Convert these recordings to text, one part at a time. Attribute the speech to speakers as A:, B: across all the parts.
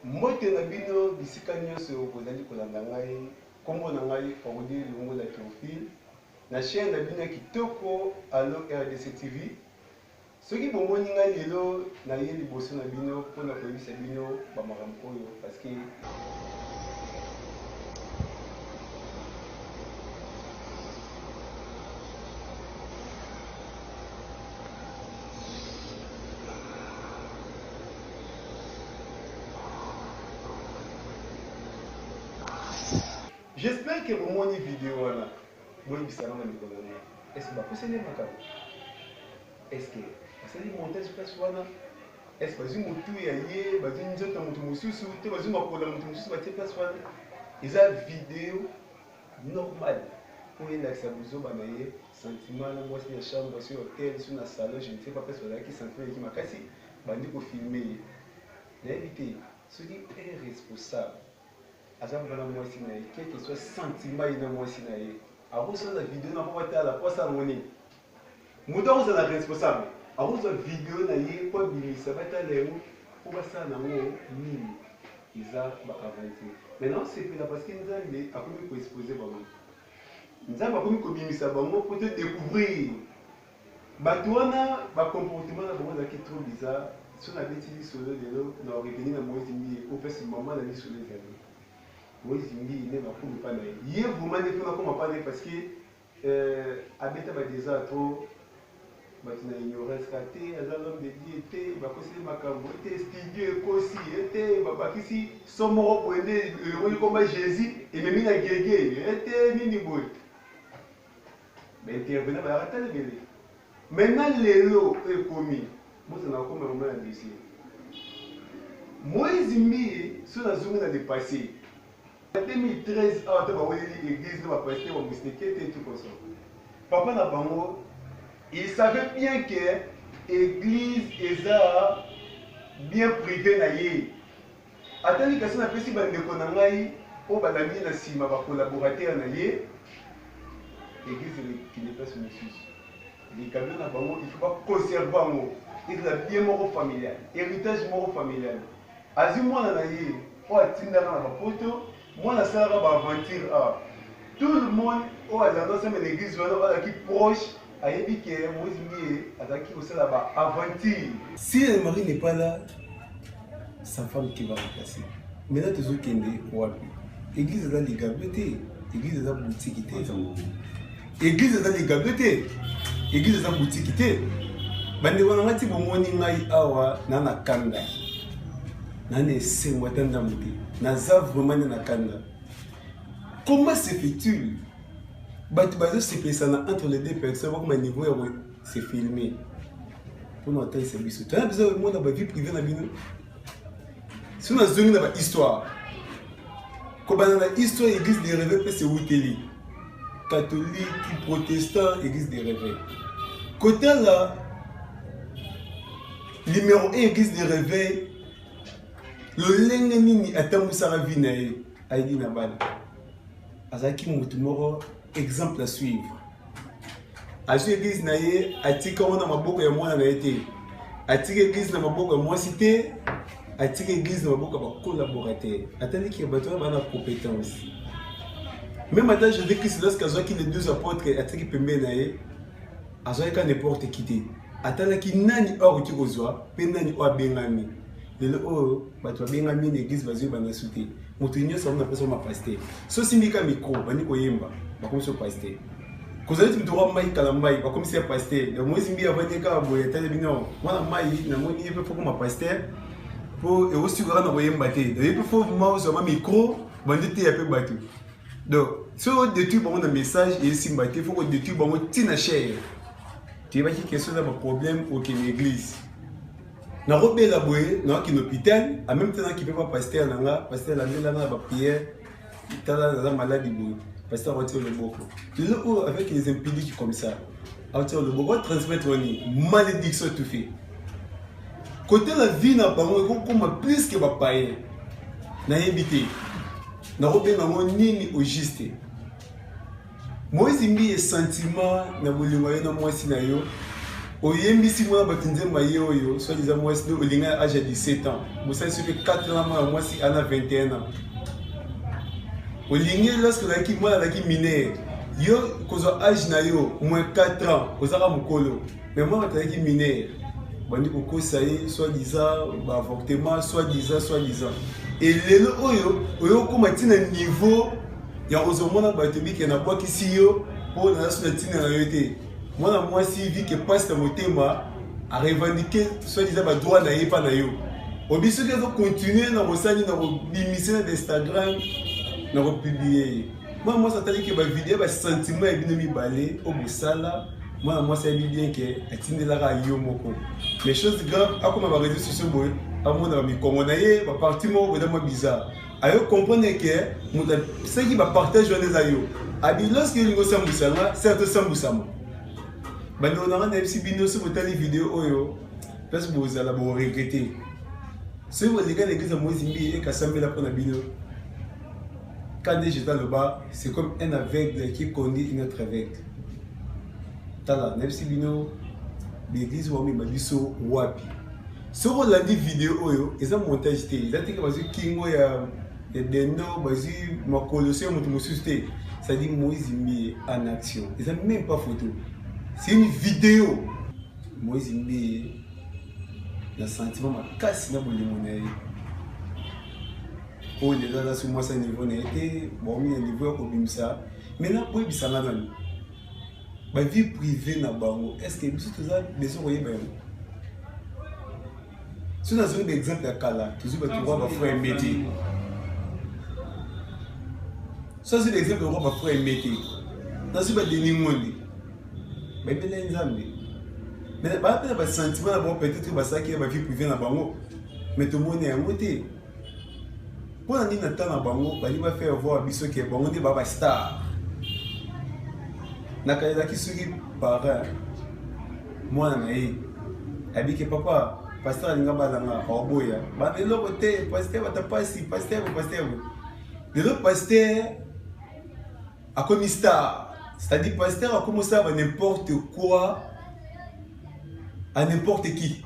A: Mote na bino bisika nyonso bozali kolanda ngai kombo na ngai Ordi Lungola Théophile na chaîne na bino kitoko Allo RDC TV. Soki bomoni ngai lelo na ye liboso na bino mpona koyebisa bino bamakambo oyo parce que j'espère que vous avez une vidéo. Vous avez vu ça dans la vidéo. Est-ce que vous avez vu ça? Est-ce que vous avez vu montage sur place? Est-ce que vous avez vu tout et ailleurs? Vous avez vu tout et vous avez vu place? Ils ont une vidéo normale. Pour y aller, vous avez sentiment, moi c'est la chambre, sur l'hôtel, sur la salon, je ne sais pas parce que qui sentiment qui m'a cassé. Vous avez filmé. L'invité, ce qui est responsable. Quel que soit le sentiment de moi, avant ça, la vidéo n'a pas été à la poste à monnaie. Mouton, c'est la responsable. Avant ça, la vidéo n'a pas été ça va être à l'air pour ça, n'a pas ils ont avancé. Maintenant, c'est parce que nous avons exposé. Nous avons pour te découvrir. Batouana, le comportement est trop bizarre. Si on a décidé de solo, on a revenu dans le monde, on fait ce moment de solo. Moi, je me dis, il pas de hier, vous m'avez fait comme parce que habiter déjà trop, tu as ignoré ce qu'il y a l'homme de Dieu, tu as conseillé ma cambo, tu as studié aussi, tu as ici, son mot pour aider le roi comme Jésus et même il a guégué, tu es mini boy. Mais intervenant, il a raté le bébé. Maintenant, les lots est commis. Moi, je n'ai pas comme un dossier. Moi, je me dis, sur la zone de passé. En 2013, l'église de ma pasteur, papa n'a pas mot. Il savait bien que l'église est bien privée. Attendez que ça n'a pas si bien de balami na sima ba collaborateur na ye. L'église qui n'est pas sous les camions na bango, il faut pas conserver bango. Il a bien mort familial, héritage mort familial. Azimona na ye, o atinda na ba poto. Moi, la salle va aventure. Tout le monde dans l'église qui proche a dit que Moïse a aventure. Si le mari n'est pas là, sa femme qui va remplacer. Maintenant, tu as l'église est dans les gabetés. L'église est dans la boutique. L'église est dans les gabetés. L'église est dans la boutique. Bande wana ngati bomoni ngai awa nana kanda. Nane sengwa tanda muti. Naza vraiment na kanda. Comment se fait-il? Batu se fait ça entre les deux personnes comme un niveau c'est filmé. Pour nous taille c'est biso. Tu as besoin de moi dans ma vie privée na bino. Si on a zone dans histoire. Comme dans la histoire église des réveils c'est Outeli. Catholique, protestant, église des réveils. Côté là numéro 1 église des réveils. Le lenge nini atamusara vinae aidi na bana azaki mutu moko exemple à suivre azu église na ye atika wana maboko ya mwana na été atika église na maboko ya mwasi te atika église na maboko ba collaborateur atali ki bato bana compétence même à je dis que c'est lorsque azaki les deux apôtres atika pembe na ye azaki n'importe qui te atala ki nani or ki kozwa pe nani o bengami. Oh, bato bengami l'église bazui bana souté moto nyonso na personne ma pasteur so simbika micro bani koyemba bakomi so pasteur kozali tu droit mai kala mai bakomi se pasteur le moi simbi avandi ka boye tele bino wana mai na moni yepe foko ma pasteur po e aussi grand na koyemba te de yepe foko ma so ma micro bandi te yape bato donc so de tu bon na message et simba te foko de tu bon tina cher tu vas qui question na problème au l'église. Na robé la boye, na qui hôpital, en même temps qui peut pas pasteur là, pasteur la là na ba prière, tala na maladie boye, pasteur retire le boko. Tu le avec les impédiques comme ça. Retire le boko transmettre oni malédiction tout fait. Côté la vie na bango comme plus que ba paye. Na éviter. Na robé na nini au juste. Moi zimbi sentiment na bolingo na moi sinayo. oyembisi mwana batinzemba ye oyo soit disant mwasi do olinga âge ya 17 ans mosali soki 4 ans mwana mwasi ana 21 ans olingi lorsque ozalaki mwana azalaki minere yo kozwa âge na yo moins 4 ans ozaka mokolo mais mwana azalaki minere bandi kokosa ye soit disant baavortement soit disant et lelo oyo oyokoma ntina niveau ya ozomona bato bike na bwakisi yo mpo naza na ntina na yo te mwana mwasi vi ke pasi na motema arevendike soit disant badroit na ye mpa na yo obi soki azocontinue na kosali na kobimisa na Instagram na kopublie ye mwana mwasi ataliki bavideo basentiment ya bino mibale o bosala mwana mwasi ayebi bien ke atindelaka yo moko mais chose grave akoma bareseau sociaux boye amona bamikongo na ye baparti moko koza mwa bizarre ayo comprendre ke moto soki bapartage wana eza yo abi lorsque olingi osambwisanga certes osambwisama bandeko nanga nayebisi bino soki botali video oyo place bozala boregrete soki boleka na église ya Moïse Mbi ekasambela mpo na bino quand j'étais là-bas c'est comme un aveugle qui conduit une autre aveugle tala nayebisi bino l'église wamema biso wapi soki olandi video oyo eza montage te eza teke bazwi kingo ya dendo bazwi makoloso ya moto mosusu te c'est-à-dire Moïse Mbi en action eza même pas photo c'est une vidéo Moïse Mbi na sentiment makasi na bolimo na ye oyo lelo aza so mwasi niveau na ye te bomi na niveau ya kobimisa maintenant boyebisanga nani bavie privé na bango est ce que biso toza besoin koyeba yango so nazwi baexemple ya kala tozwi bato roi bafrère emete so nazwi baexemple ya roi bafrère emete nazwi badeni ngonde bayebela nzambe mais bapena basentiment na bango peut-être basalaki ya bavie privé na bango mais tomoni yango te mpo na nini na ntan na bango bali bafaire voir biso ke bango nde baa bastar nakalelaki soki parent mwana na ye abike papa pasteur alinga balanga aoboya bana eloko te pasteur batapasi pasteur lelo pasteur akomi star c'est-à-dire pasteur akomi osala ba n'importe quoi à n'importe qui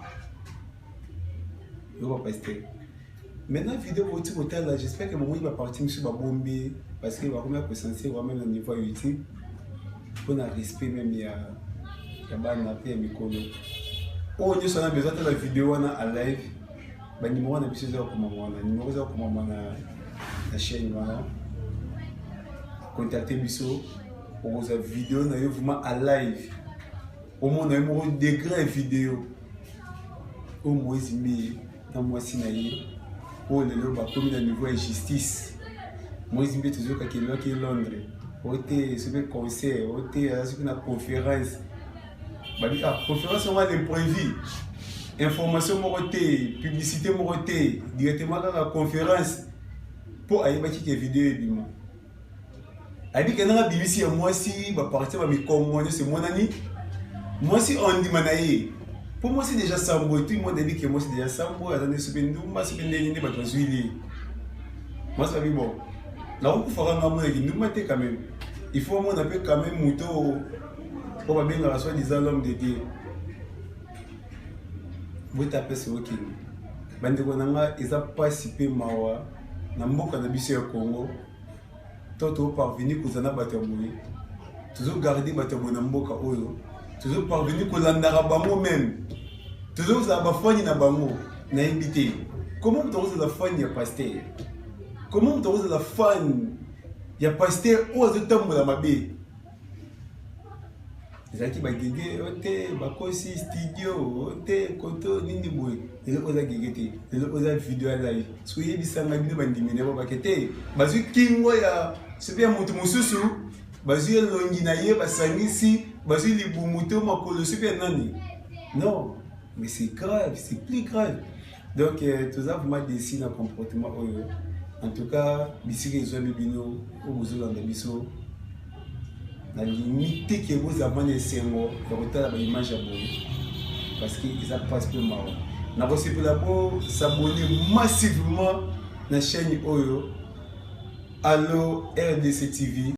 A: yo pasteur maintenant vidéo boti kotala j'espère que bomoi baparti misu babombi parce que bakomi akosensier même na niveau ya YouTube pour un respect même ya bana pe ya mikolo oyo nyonso na besoin tala vidéo wana a live banimero wana biso eza kokoma mwana nimero eza kokoma mwana na chaîne wana contacte biso okozwa vidéo na yo vraiment a live omona yo moko degré vidéo oyo Moïse Mbi na mwasi na ye oyo lelo bakomi na niveau ya justice Moïse Mbi tozokaki elwaki Londres ote soki concert ote soki na conférence babi conférence on va l'imprévu information moko te publicité moko te directement kaka conférence po ayebaki ke vidéo ebima ayebi ke nanga bimisi ya mwasi baparti bamikongo nyonso emonani mwasi ondima na ye po mwasi déjà sambo tout le monde ayebi ke mwasi déjà sambo aza nde soki ndumba soki ndenge nde bato bazwili mwasi babi bon nakokufaka nga monaki ndumba te quand même il faut mona mpe quand même moto po babengaka soit disant l'homme de Dieu botapesa okende bandeko na nga eza pasi mpe mawa na mboka na biso ya Congo to toparvenir kozala bato ya boye tozogarde bato ya boye na mboka oyo tozoparvenir kolandaka bango même tozokozala bafani na bango nayebi te comment moto akozala fani ya paster comment moto akozala fani ya paster oyo azotambola mabe ezalaki bagege ote bakosi studio ote koto nini boye lelo oza gege te lelo oza video ya live soki oyebisanga bino bandimene babake te bazwi kingo ya soki ya moto mosusu bazwi elongi na ye basangisi bazwi libumu to makolo soki ya nani non mais c'est grave, c'est plus grave. Donc toza vraiment décidé na comportement oyo en tout cas bisiki ezwami bino ozolanda biso na limite ke bozamana esengo ya kotala baimage ya boye parce que eza passe mpe mawa na kosepela bo s'abonner massivement na chaîne oyo Allo RDC TV.